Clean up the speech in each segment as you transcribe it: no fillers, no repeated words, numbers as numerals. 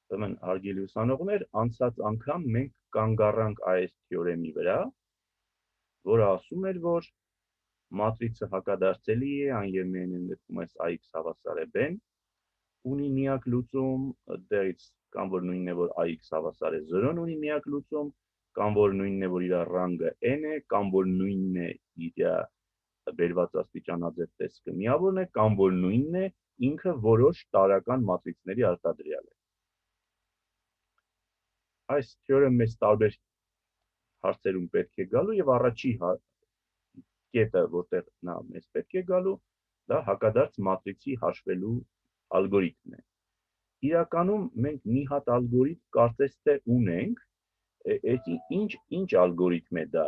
Ուրեմն հարգելի ուսանողներ, անցած անգամ մենք կանգ առանք այս թեորեմի վրա, որը ասում էր, որ մատրիցը հակադարձելի է այն եւ միայն այն դեպքում այս AX հավասար է B-ն, ունի միակ լուծում, դերից կամ որ նույնն է, որ AX հավասար է 0-ն ունի միակ լուծում, կամ որ նույնն է, որ իր ռանգը n է, կամ որ նույնն է իր բերված աստիճանաձև տեսքը միավորն է, կամ որ նույնն է ինքը որոշ տարական մատրիցների արտադրյալ է։ Այս թեորեմը մեզ տարբեր հարցերում պետք է գալու եւ առաջի կետը, որտեղ նա մեզ պետք է գալու, դա հակադարձ մատրիցի հաշվելու ալգորիթմն է։ Իրականում մենք մի հատ ալգորիթմ կարծես թե ունենք, ինչ ալգորիթմ է դա։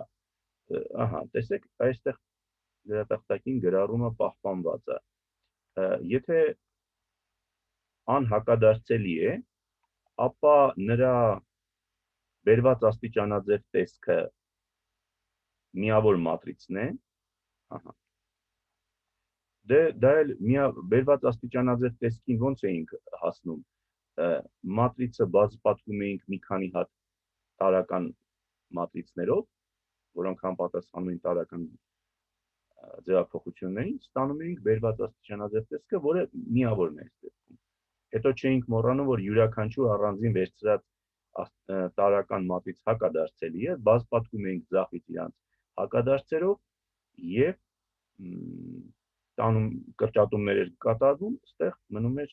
Ահա, տեսեք, այստեղ գրատախտակին գրառումը պահպանված է։ Եթե անհակադարձելի է, ապա նրա բերված աստիճանաձև տեսքը միավոր մատրիցն է, ահա։ Դա էլ բերված աստիճանաձև տեսքին ոնց էինք հասնում, մատրիցը բացապատկում էինք մի քանի հատ տարական մատրիցներով, որոնք համապատասխանում են տարական ձևափոխություններին, ստանում էինք բերված աստիճանաձև տեսքը, որը միավորն է այս դեպքում։ Հետո չէինք մոռանում, որ յուրաքանչյուր առանձին վերցրած տարական մատրից հակադարձելի է, բացապատկում էինք ձախից իրանց հակադարձերով եւ կրճատումներ էր կատարվում, այստեղ մնում էր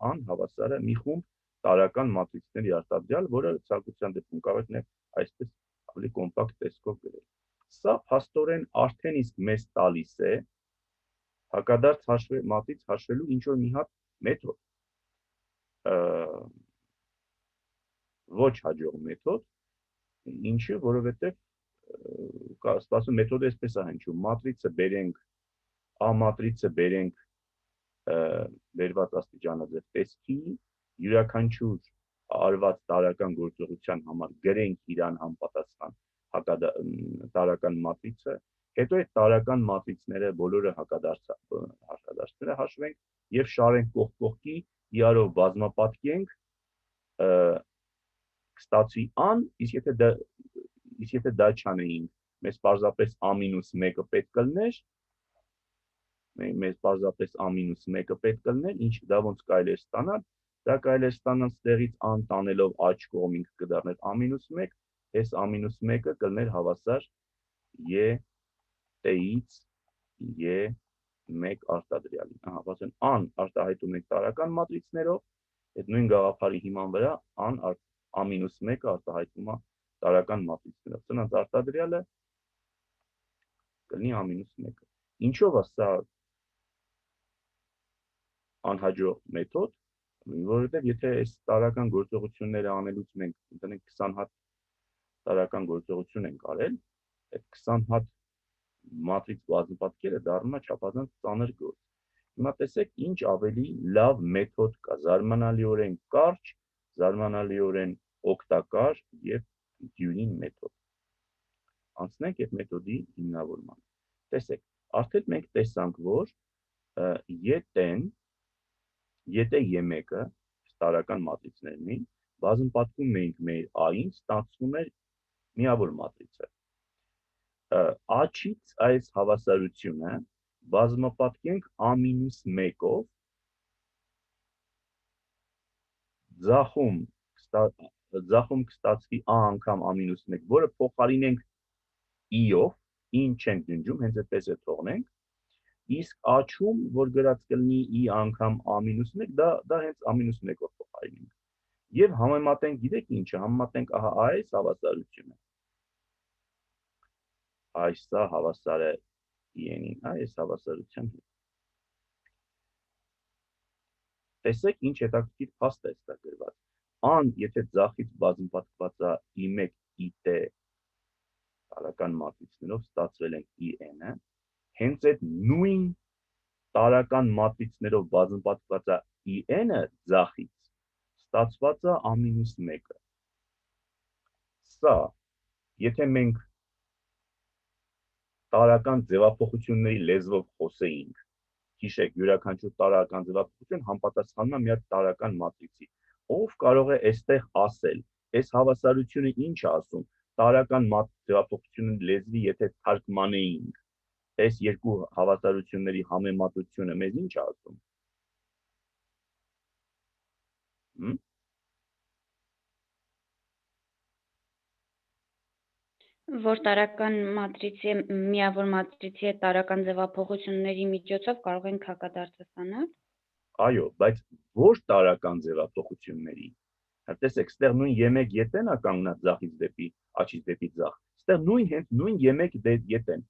անհավասարը մի խումբ տարական մատրիցների արտադրյալ, որը ցանկության դեպքում կարող եք այսպես ավելի կոմպակտ տեսքով գրել։ Սա փաստորեն արդեն իսկ մեզ տալիս է հակադարձ մատրից հաշվելու ինչ որ մի հատ մեթոդ, ոչ հաջող մեթոդ, ինչը, որովհետև սպասում մեթոդը այսպես է հնչում, մատրիցը բերենք, A մատրիցը բերենք բերված աստիճանաձև տեսքի, յուրաքանչյուր արված տարական գործողության համար գրենք իրան համապատասխան տարական մատրիցը, հետո այդ տարական մատրիցները բոլորը հակադարձները հաշվենք եւ շարենք կողք կողքի, իրարով բազմապատկենք, կստացվի an, իսկ եթե դա չանեինք, մեզ պարզապես a-1-ը պետք կլներ, մեզ պարզապես a-1-ը պետք կլներ, ինչ դա ոնց կարելի է ստանալ, դա կարելի է ստանալ ստեղից an տանելով աջ կողմ ինքը կդառներ a-1, այս a-1-ը կլներ հավասար t-ից e1 արտադրյալին։ Ահա, բացեն an արտահայտում ենք տարական մատրիցներով, այդ նույն գաղափարի հիման վրա a-1-ը արտահայտվում է տարական մատրիցներով։ Սրանց արտադրյալը կլինի a-1։ Ինչով է սա անհաջող մեթոդ, որովհետև եթե այս տարական գործողությունները անելուց մենք ընտրենք 20 հատ տարական գործողություն ենք արել, այդ 20 հատ մատրից բազմապատկերը դառնում է չափազանց ծանր գործ։ Հիմա տեսեք, ինչ ավելի լավ մեթոդ կա, զարմանալիորեն կարճ, զարմանալիորեն օգտակար եւ դյուրին մեթոդ։ Անցնենք այդ մեթոդի հիմնավորմանը։ Տեսեք, արդեն մենք տեսանք, որ եթե e1-ը տարական մատրիցներն էին, բազմապատկում էինք մեր a-ին, ստացվում էր միավոր մատրիցը։ A-չից այս հավասարությունը բազմապատկենք a-1-ով, ձախում կստացվի a անգամ a-1, որը փոխարինենք i-ով, i-ն չենք ջնջում, հենց այդպես է թողնենք, իսկ a-չում, որ գրած կլինի i անգամ a-1, դա հենց a-1-ով փոխարինենք։ Եվ համեմատենք, գիտեք ինչը, համեմատենք ահա այս հավասարությունը։ Այսա հավասար է n-ին, այս հավասարության հետ։ Տեսեք, ինչ հետաքրքիր փաստ է այստեղ գրված։ An, եթե ձախից բազմապատկված է i1, it տարական մատրիցներով ստացվել են in-ը, հենց այդ նույն տարական մատրիցներով բազմապատկված է in-ը ձախից ստացված է a-1-ը։ Սա, եթե մենք տարական ձևափոխությունների լեզվով խոսեինք, հիշեք, յուրաքանչյուր տարական ձևափոխություն համապատասխանում է մի հատ տարական մատրիցի։ ով կարող է այստեղ ասել, այս հավասարությունը ինչ է ասում, տարական ձևափոխությունը լեզվի եթե թարգմանեինք, այս երկու հավասարությունների համեմատությունը մեզ ինչ է ասում։ Որ տարական մատրիցի միավոր մատրիցի հետ տարական ձևափոխությունների միջոցով կարող ենք հակադարձանալ։ Այո, բայց ոչ տարական ձևափոխությունների։ Տեսեք, ստեղ նույն Y1 ետեն է կանգնած ձախից դեպի աչից դեպի ձախ։ Ստեղ հենց նույն Y1 ետեն։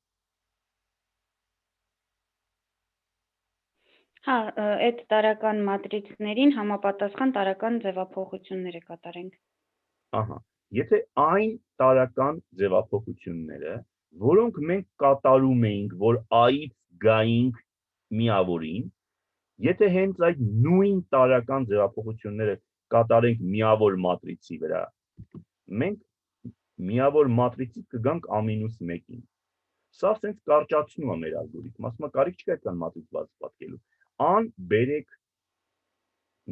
Հա, այդ տարական մատրիցներին համապատասխան տարական ձևափոխություններ կատարենք։ Ահա, եթե այն տարական ձևափոխությունները, որոնք մենք կատարում էինք, որ A-ից գայինք միավորին, եթե հենց այդ նույն տարական ձևափոխությունները կատարենք միավոր մատրիցի վրա, մենք միավոր մատրիցից կգանք A-1-ին։ Սա ասենց կարճացնում է մեր ալգորիթմը, ասում է կարիք չկա այդքան մատրից պատկելու։ Ան բերեք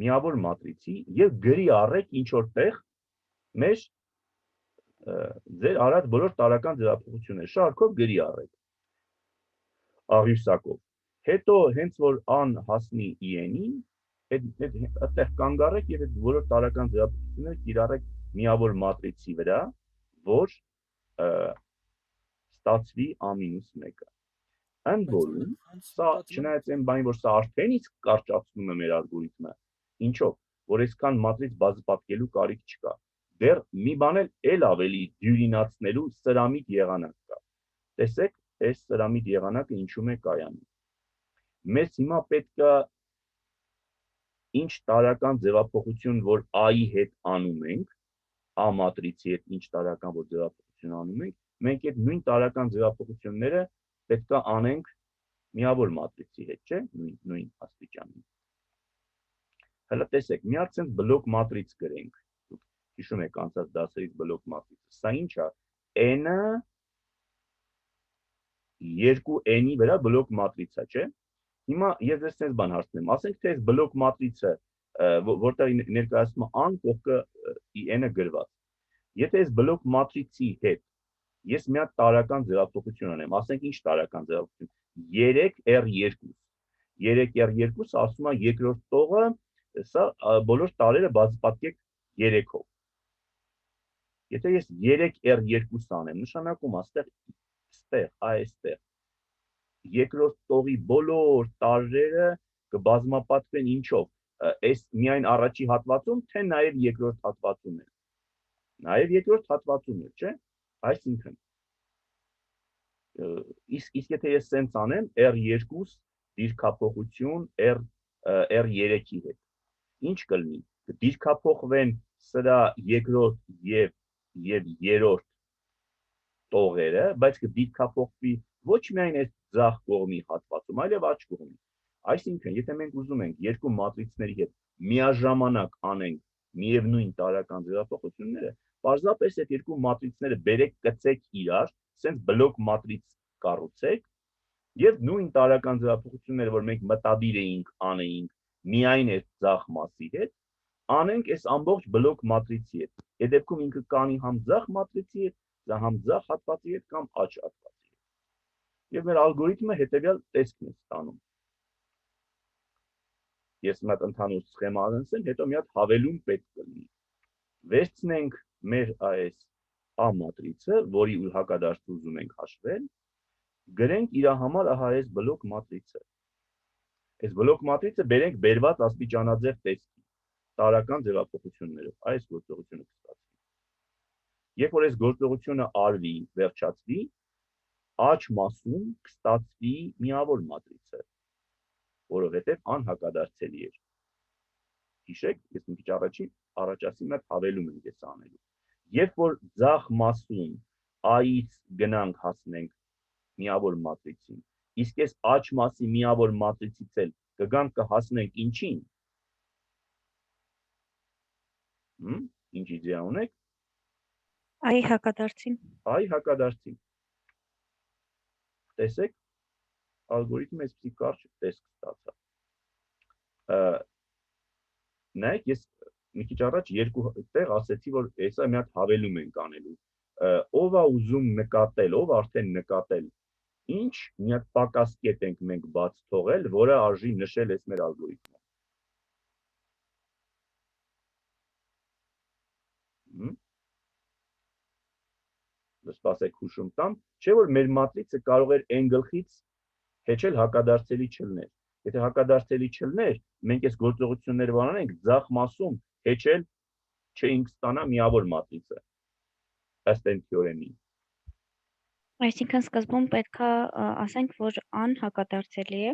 միավոր մատրիցի եւ գրի առեք ինչ որտեղ մեր ձեր արած բոլոր տարական ձևափոխությունները շարքով գրի առեք աղյուսակով։ Հետո հենց որ ան հասնի n-ին, այդտեղ կանգ առեք եւ այդ բոլոր տարական ձևափոխությունները կիրառեք միավոր մատրիցի վրա, որ ստացվի A-1-ը։ Ընդ որում, սա չնայած այն բանի, որ սա արդեն իսկ կարճացնում է մեր ալգորիթմը, ինչով, որ այսքան մատրից բազմապատկելու կարիք չկա։ Դեռ մի բան էլ ավելի դյուրինացնելու սրամիտ եղանակ կա։ Տեսեք, այս սրամիտ եղանակը ինչու՞մ է կայանում։ Մեզ հիմա պետք է ինչ տարական ձևափոխություն, որ A-ի հետ անում ենք, A մատրիցի հետ ինչ տարական որ ձևափոխություն անում ենք, մենք այդ նույն տարական ձևափոխությունները պետք է անենք միավոր մատրիցի հետ, չէ՞, նույն աստիճանին։ Հələ տեսեք, մի հատ sense բլոկ մատրից գրենք։ Դուք հիշում եք անցած դասերից բլոկ մատրիցը։ Սա ինչ է։ N-ը 2n-ի վրա բլոկ մատրից է, չէ՞։ Հիմա ես ձեզ sense բան հարցնեմ, ասենք թե այս բլոկ մատրիցը, որտեղ ներկայացնում է ան կողքը n-ը գրված։ Եթե այս բլոկ մատրիցի հետ ես մի հատ տարական ձևափոխություն անեմ, ասենք ինչ տարական ձևափոխություն, 3R2, 3R2 ասում է երկրորդ տողը, սա բոլոր տարերը բացապատկեք 3-ով։ Եթե ես 3R2 անեմ, նշանակում այստեղ, այստեղ, երկրորդ տողի բոլոր տարրերը կբազմապատկվեն ինչով, այս միայն առաջի հատվածում, թե նաև երկրորդ հատվածում էլ։ Նաև երկրորդ հատվածում էլ, չէ՞։ Այսինքն, իսկ եթե ես սենց անեմ R2 դիրքափոխություն R3-ի հետ, ինչ կլինի, դիրքափոխվեն սրա երկրորդ և երրորդ տողերը, բայց կդիրքափոխվի ոչ միայն այս ձախ կողմի հատվածում, այլև աջ կողմի։ Այսինքն, եթե մենք ուզում ենք երկու մատրիցների հետ միաժամանակ անենք միևնույն տարական ձևափոխությունները, պարզապես այդ երկու մատրիցները բերեք կծեք իրար, սենց բլոկ մատրից կառուցեք, եւ նույն տարական ձևափոխությունները, որ մենք մտադիր էինք անեինք միայն այս ձախ մասի հետ, անենք այս ամբողջ բլոկ մատրիցի հետ։ Այդ դեպքում ինքը կանի համ ձախ մատրիցի հետ, համ ձախ հատվածի հետ կամ աջ հատվածի հետ։ Եվ մեր ալգորիթմը հետևյալ տեսքն է ստանում։ Ես մի հատ ընդհանուր սխեմա անցնեմ, հետո մի հատ հավելում պետք կլինի։ Վերցնենք մեր այս A մատրիցը, որի հակադարձը ուզում ենք հաշվել, գրենք իր համար ահա այս բլոկ մատրիցը։ Այս բլոկ մատրիցը բերենք բերված աստիճանաձև տեսքի, տարական ձևափոխություններով, այս գործողությունը կստացվի։ Երբ որ այս գործողությունը արվի, վերջացվի, աջ մասում կստացվի միավոր մատրիցը, որովհետև անհակադարձելի էր։ Հիշեք, ես մի քիչ առաջացի մի հատ հավելում եմ ես անելու։ Երբ որ ձախ մասում A-ից գնանք հասնենք միավոր մատրիցին, իսկ այս աջ մասի միավոր մատրիցից էլ կգանք կհասնենք ինչին։ Ինչ իդեա ունեք։ Այ հակադարձին։ Այ հակադարձին։ Տեսեք, ալգորիթմը այսպեսի կարճ տեսք ստացա։ Նայեք, ես մի քիչ առաջ երկու տեղ ասեցի, որ հեսա մի հատ հավելում ենք անելու։ Ով է ուզում նկատել, ով արդեն նկատել, ինչ մի հատ պակաս կետ ենք մենք բաց թողել, որը արժի նշել էս մեր ալգորիթմը։ Սպասեք հուշում տամ, չէ որ մեր մատրիցը կարող էր այն գլխից հեչել հակադարձելի չլներ։ Եթե հակադարձելի չլներ, մենք այս գործողությունները բանանենք ձախ մասում հեչել չէինք ստանա միավոր մատրիցը, ըստ այն թեորեմի։ Այսինքն սկզբում պետքա ասենք, որ ան հակադարձելի է։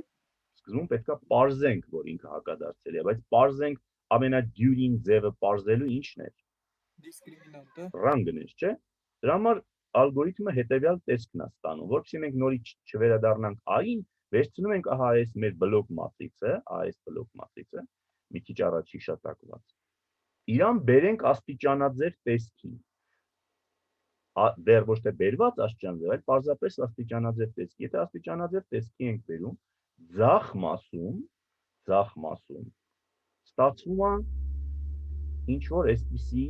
Սկզբում պետքա պարզենք, որ ինքը հակադարձելի է, բայց պարզենք ամենադյուրին ձևը պարզելու ինչն էր։ Դիսկրիմինանտը։ Ռանգն էր, չէ՞։ Դրա համար ալգորիթմը հետևյալ տեսքն է ստանում, որովհետեւ մենք նորից չվերադառնանք A-ին, վերցնում ենք ահա այս մեր բլոկ մատրիցը, այս բլոկ մատրիցը, մի քիչ առաջ հիշատակված։ Իրան բերենք աստիճանաձև տեսքին։ Դեռ ոչ թե բերված աստիճանաձև, այլ պարզապես աստիճանաձև տեսքի։ Եթե աստիճանաձև տեսքի ենք բերում, ձախ մասում ստացվում է ինչ որ այսպիսի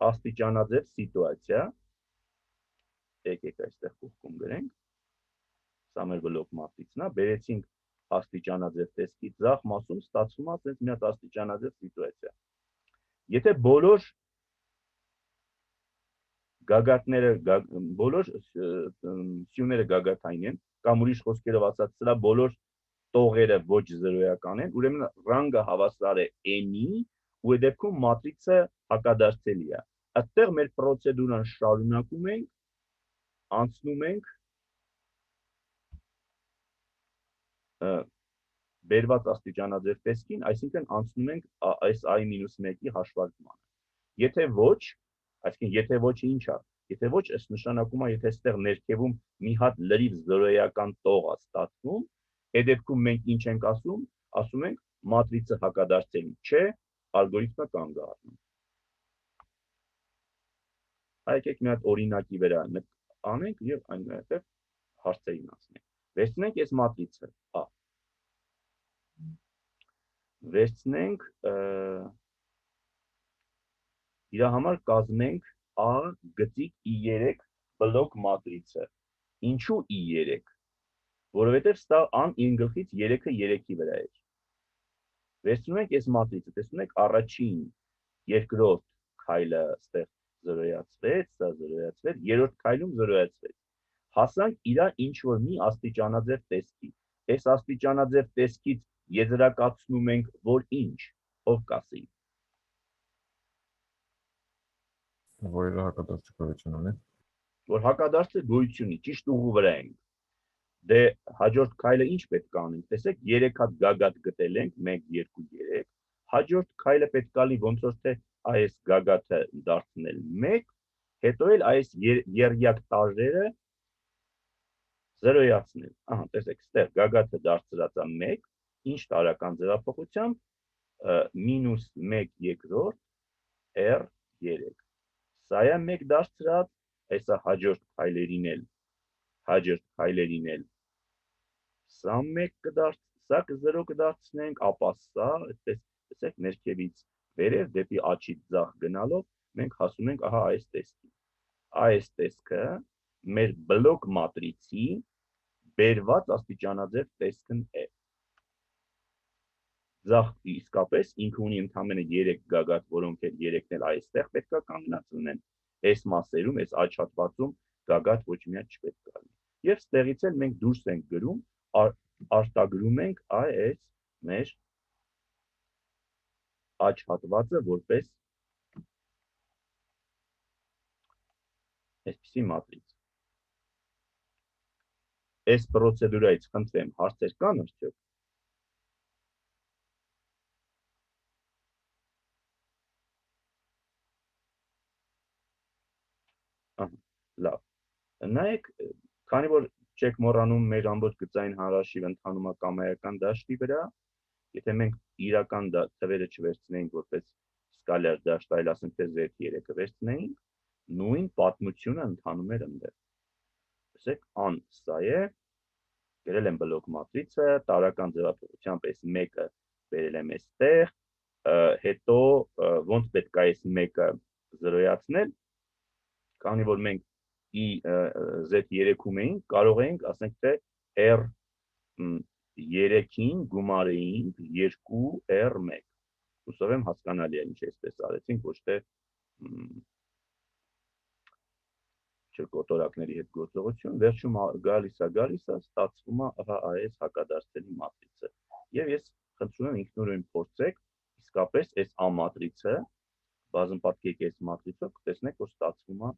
աստիճանաձև սիտուացիա, եկեք այստեղ կողքում գրենք, սա մեր բլոկ մատրիցն է, բերեցինք աստիճանաձև տեսքի, ձախ մասում ստացվում է այդպես մի հատ աստիճանաձև սիտուացիա։ Եթե բոլոր գագաթները, բոլոր սյուները գագաթային են, կամ ուրիշ խոսքերով ասած, սրա բոլոր տողերը ոչ զրոյական են, ուրեմն ռանգը հավասար է n-ի, ու այդ դեպքում մատրիցը հակադարձելի է։ Այդտեղ մեր պրոցեդուրան շարունակում ենք, անցնում ենք բերված աստիճանաձև տեսքին, այսինքն անցնում ենք այս i-1-ի հաշվարկմանը։ Եթե ոչ, այսինքն եթե ոչը ինչ է, եթե ոչ, ըստ նշանակում է, եթե այստեղ ներքևում մի հատ լրիվ զրոյական տող է ստացվում, այդ դեպքում մենք ինչ ենք ասում ենք մատրիցը հակադարձելի չէ, ալգորիթմը կանգ է առնում։ Եկեք մի հատ օրինակի վրա անենք եւ այնուհետեւ հարցերին անցնենք։ Վերցնենք այս մատրիցը A։ Վերցնենք իր համար կազմենք A գծիկ I3 բլոկ մատրիցը։ Ինչու I3? Որովհետեւ սա ան 9 գլխից 3-ը 3-ի վրա է։ Վերցնում ենք այս մատրիցը, տեսնում եք առաջին, երկրորդ քայլը այստեղ զրոյացվեց, սա զրոյացվեց, երրորդ քայլում զրոյացվեց։ Հասանք իրա ինչ որ մի աստիճանաձև տեսքի։ Այս աստիճանաձև տեսքից եզրակացնում ենք, որ ինչ, ով կասի։ Որ հակադարձ գոյություն ունի։ Որ հակադարձը գոյություն ունի, ճիշտ ուղու վրա ենք։ Դե հաջորդ քայլը ինչ պետք է անենք։ Տեսեք, 3 հատ գագաթ գտել ենք, 1 2 3։ Հաջորդ քայլը պետք է լի ոնց որ թե այս գագաթը դարձնել 1, հետո էլ այս երյակ տարրերը զրոյացնել։ Ահա, տեսեք, ստեղ գագաթը դարձրած է 1, ինչ տարական ձևափոխությամբ -1 երկրորդ r3։ Սա է 1 դարձրած, այսա հաջորդ քայլերին էլ սա 1 կդարձ, սա 0 կդարձնենք, ապա սա, այդպես տեսեք, ներքևից վերև դեպի աչից ձախ գնալով մենք հասնում ենք ահա այս տեսքին։ Այս տեսքը մեր բլոկ մատրիցի բերված աստիճանաձև տեսքն է։ Ձախ իսկապես ինքը ունի ընդամենը 3 գագաթ, որոնք էլ 3-ն էլ այստեղ պետք է կանգնած լինեն։ Այս մասերում, այս աջ հատվածում գագաթ ոչ մի հատ չպետք է լինի։ Եվ ստեղից էլ մենք դուրս ենք գրում, արտագրում ենք այս մեր աջ հատվածը որպես այսպիսի մատրից։ Այս պրոցեդուրայից խնդրեմ, հարցեր կան արդյոք։ Լավ։ Նայեք, քանի որ չեք մոռանում մեր ամբողջ գծային հանրաշիվը ընթանում է կամայական դաշտի վրա, եթե մենք իրական թվերը չվերցնեինք որպես սկալար դաշտ, այլ ասենք թե Z3-ը վերցնեինք, նույն պատմությունը ընթանում էր այնտեղ։ Տեսեք, ան սա է, գրել եմ բլոկ մատրիցը, տարական ձևափոխությամբ այս 1-ը բերել եմ այստեղ, հետո ոնց պետք է այս մեկը զրոյացնել, քանի որ մենք I Z3-ում էինք, կարող էինք, ասենք թե R3-ին գումարեինք 2R1։ Հուսով եմ հասկանալի է ինչ այսպես արեցինք, ոչ թե կոտորակների հետ գործողություն, վերջում գալիս է, ստացվում է ահա այս հակադարձելի մատրիցը։ Եվ ես խնդրում եմ ինքնուրույն փորձեք, իսկապես այս A մատրիցը, բազմապատկեք այս մատրիցով, կտեսնեք, որ ստացվում է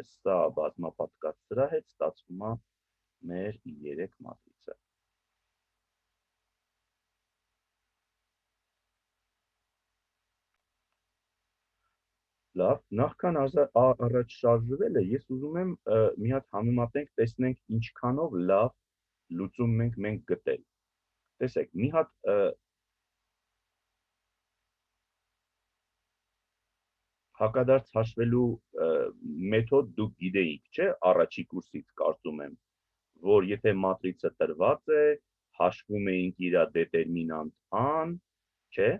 սա բազմապատկած սրա հետ ստացվում է մեր 3 մատրիցը։ Լավ, նախքան առաջ շարժվելը, ես ուզում եմ մի հատ համեմատենք, տեսնենք ինչքանով լավ լուծում մենք գտել։ Տեսեք, մի հատ հակադարձ հաշվելու մեթոդ դուք գիտեիք, չէ՞, առաջի կուրսից կարծում եմ, որ եթե մատրիցը տրված է, հաշվում էինք իր դետերմինանտ an, չէ՞,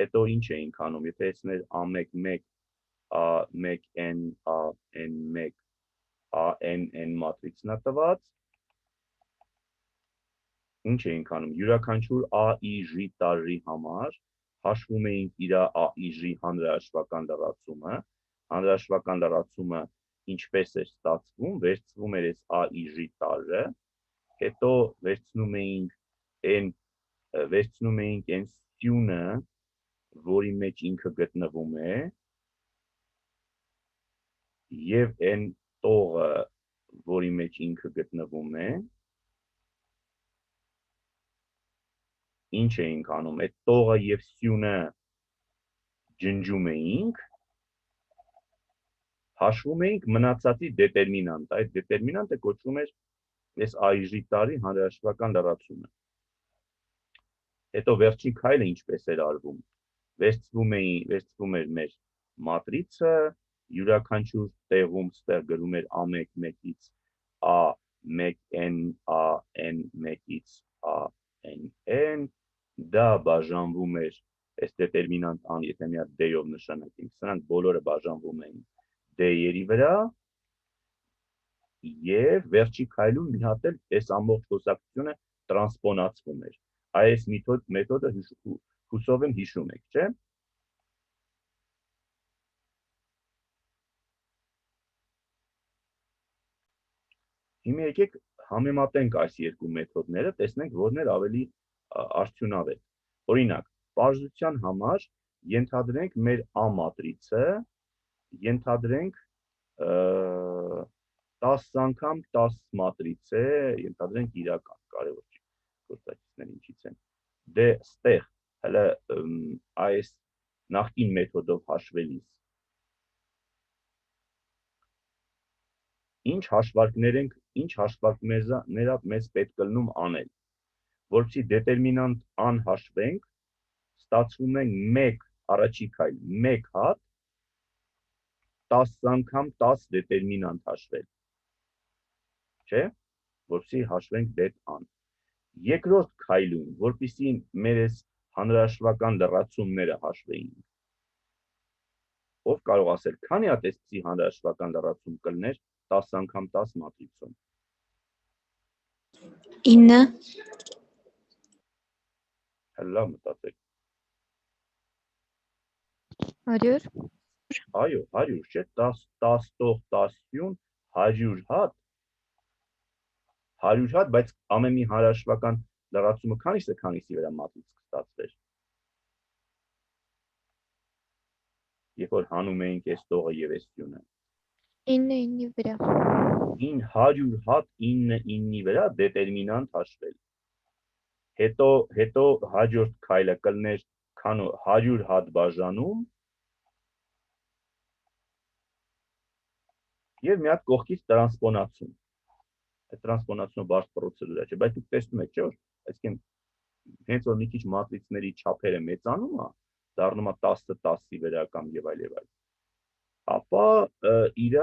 հետո ինչ էինք անում, եթե այսներ A1 A1n AN1 ANN մատրիցն է տված, ինչ էինք անում, յուրաքանչյուր AIJ տարրի համար հաշվում էինք իր AIJ հանրահաշվական լրացումը ինչպես էր ստացվում, վերցվում էր այս AIJ տարրը, հետո վերցնում էինք այն սյունը, որի մեջ ինքը գտնվում է, և այն տողը, որի մեջ ինքը գտնվում է, ինչ էինք անում, այդ տողը և սյունը ջնջում էինք, հաշվում էինք մնացածի դետերմինանտը, այդ դետերմինանտը կոչվում էր այս AIJ տարրի հանրահաշվական լրացումը։ Հետո վերջին քայլը ինչպես էր արվում, վերցվում էր մեր մատրիցը, յուրաքանչյուր տեղում ստեղ գրում էր A1-ից A1n AN1-ից ANN, դա բաժանվում էր, այս դետերմինանտ an, եթե մի հատ D-ով նշանակենք, սրանք բոլորը բաժանվում էին D-երի վրա, և վերջի քայլում մի հատ էլ այս ամբողջ խոսակցությունը տրանսպոնացվում էր։ Այս մեթոդը հուսով եմ հիշում եք, չէ՞։ Հիմա եկեք համեմատենք այս երկու մեթոդները, տեսնենք որն էր ավելի արդյունավետ։ Օրինակ, պարզության համար ենթադրենք մեր A մատրիցը, ենթադրենք 10 անգամ 10 մատրից է, ենթադրենք իրական, կարևոր չի, գործակիցներ ինչից են։ Դե ստեղ, հələ այս նախկին մեթոդով հաշվելիս, ինչ հաշվարկներ մեզ պետք կլնում անել, որպեսզի դետերմինանտ an հաշվենք, ստացվում է առաջի քայլ 1 հատ 10 անգամ 10 դետերմինանտ հաշվել, չէ, որպեսզի հաշվենք det an։ Երկրորդ քայլում, որպեսզի մեր այս հանրահաշվական լրացումները հաշվեինք, ով կարող ասել, քանի հատ այսպիսի հանրահաշվական լրացում կլներ 10 անգամ 10 մատրիցում։ 9։ Լավ մտածեք։ 100։ Այո, 100, չէ, 10 տող 10 սյուն, 100 հատ, բայց ամեն մի հանրահաշվական լրացումը քանիսի վրա մատրից կստացվեր։ Երբ որ հանում էինք այս տողը և այս սյունը։ 9-ի վրա։ 100 հատ 9-ի վրա դետերմինանտ հաշվել։ Հետո հաջորդ քայլը կլներ 100 հատ բաժանում և մի հատ կողքից տրանսպոնացում։ Այդ տրանսպոնացումը բարդ պրոցեդուրա չէ, բայց դուք տեսնում եք, չէ՞ որ, այսինքն հենց որ մի քիչ մատրիցների չափերը մեծանում է, դառնում է 10-ը 10-ի վրա կամ եւ այլ, ապա իր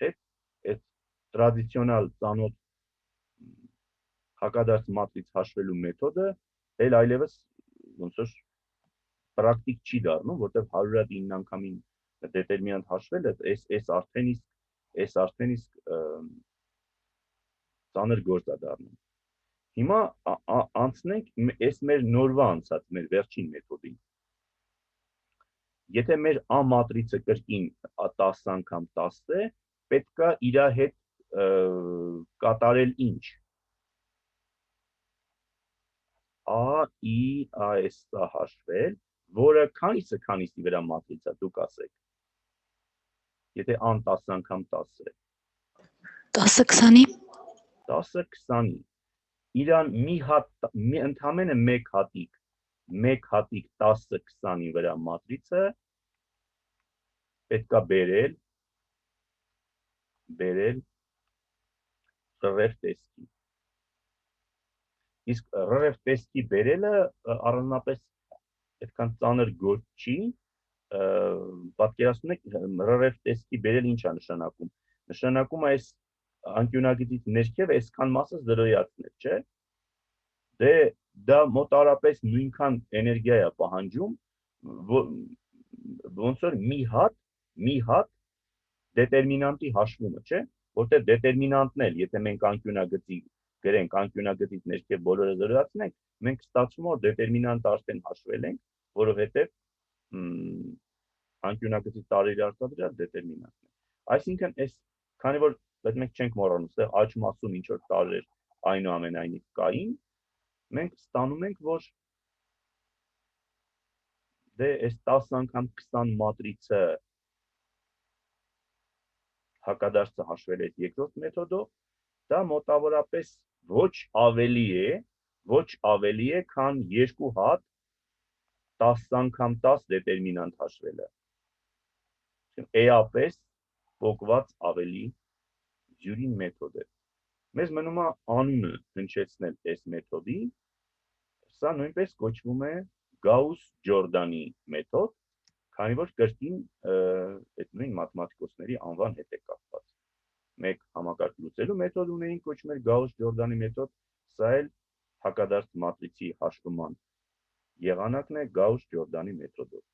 հետ այդ տրադիցիոնալ ծանոթ հակադարձ մատրից հաշվելու մեթոդը էլ այլևս ոնց որ պրակտիկ չի դառնում, որտեղ 109 անգամին դետերմինանտ հաշվելը այս արդեն իսկ ծանր գործ է դառնում։ Հիմա անցնենք այս մեր նորվա անցած մեր վերջին մեթոդին։ Եթե մեր A մատրիցը կրկին 10 անգամ 10 է, պետք է իր հետ կատարել ինչ։ A, I, AS-ը հաշվել, որը քանիսի վրա մատրից է, դուք ասեք։ Եթե A-ն 10 անգամ 10 է։ 10-ը 20-ի։ 10-ը 20-ի։ Իրան ընդամենը մեկ հատիկ 10-ը 20-ի վրա մատրիցը պետք է բերել ռև տեսքի։ Իսկ ռև տեսքի բերելը առանձնապես այդքան ծանր գործ չի, պատկերացնում եք ռև տեսքի բերել ինչ է նշանակում։ Նշանակում է այս անկյունագծից ներքև այսքան մասը զրոյացնել, չէ՞։ Դե դա մոտարապես նույնքան էներգիա է պահանջում, ոնց որ մի հատ դետերմինանտի հաշվումը, չէ՞, որտեղ դետերմինանտն էլ, եթե մենք անկյունագծի գրենք, անկյունագծից ներքև բոլորը զրոյացնենք, մենք ստացվում է որ դետերմինանտը արդեն հաշվել ենք, որովհետև անկյունագծի տարրերի արտադրյալ դետերմինանտն է։ Այսինքն այս քանի որ այդ մենք չենք մոռանում, այստեղ աջ մասում ինչ որ տարրեր այնուամենայնիվ կային, մենք ստանում ենք, որ դե այս 10 անգամ 20 մատրիցը հակադարձը հաշվել է երկրորդ մեթոդով, դա մոտավորապես ոչ ավելի է, քան 2 հատ 10 անգամ 10 դետերմինանտ հաշվելը։ Էապես փոկված ավելի ջուրին մեթոդ է։ Մեզ մնում է անունը հնչեցնել այս մեթոդի, սա նույնպես կոչվում է Գաուս-Ջորդանի մեթոդ, քանի որ կրկին այդ նույն մաթեմատիկոսների անվան հետ է կապված։ Մեկ համակարգ լուծելու մեթոդ ունեին, կոչվում էր Գաուս-Ջորդանի մեթոդ, սա էլ հակադարձ մատրիցի հաշվման եղանակն է Գաուս-Ջորդանի մեթոդով։